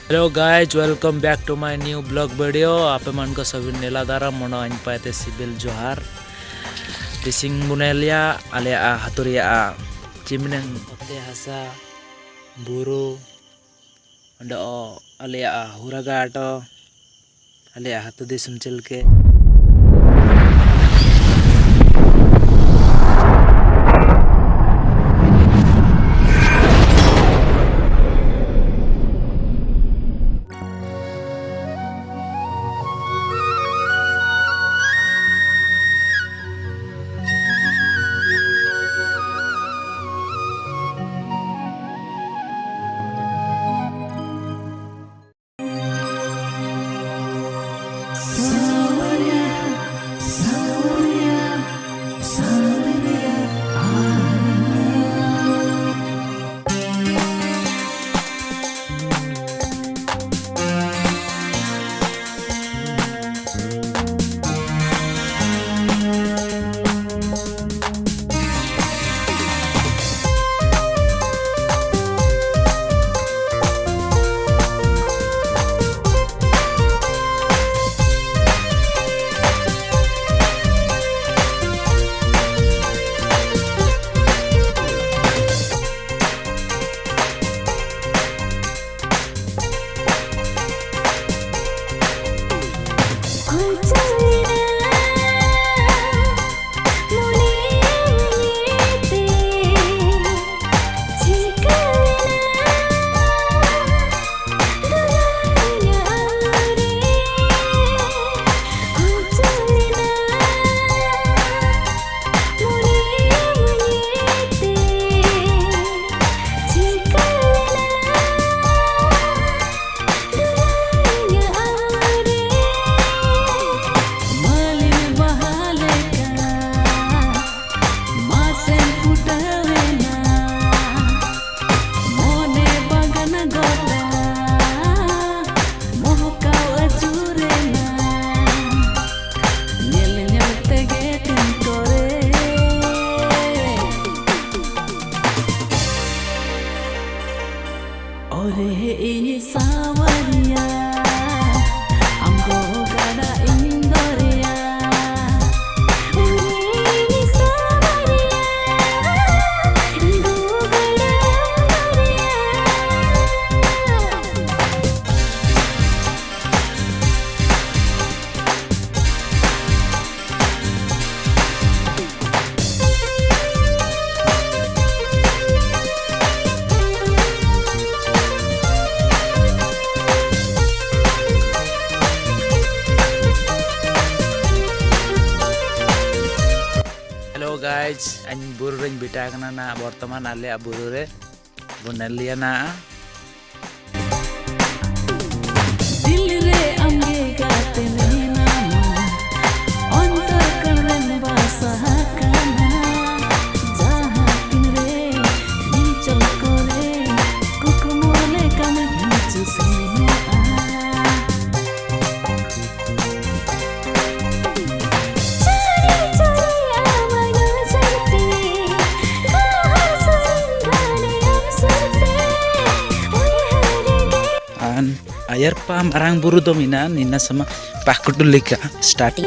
Hello guys, welcome back to my new blog video. आपे मन को सभी नेला दारा मनो अन पाते सिबिल जोहार टिसिंग बुनेलिया आले हातुरिया चिमने ओते हसा बुरु अंडो आले हुरागाटो आले हातु दिसम चिलके ini sawaria amgo gada indoria ini sawaria amgo gada hello guys अन बुरु रही बिटा ना बर्तमान आले बुरु रे बुनेलिया ना दिल रे amge gate nena ontar kanen basaha kana jaha tinre nichal kore kukumole kana chusine an ayar pa marang buru dominan nina sama pakudulika start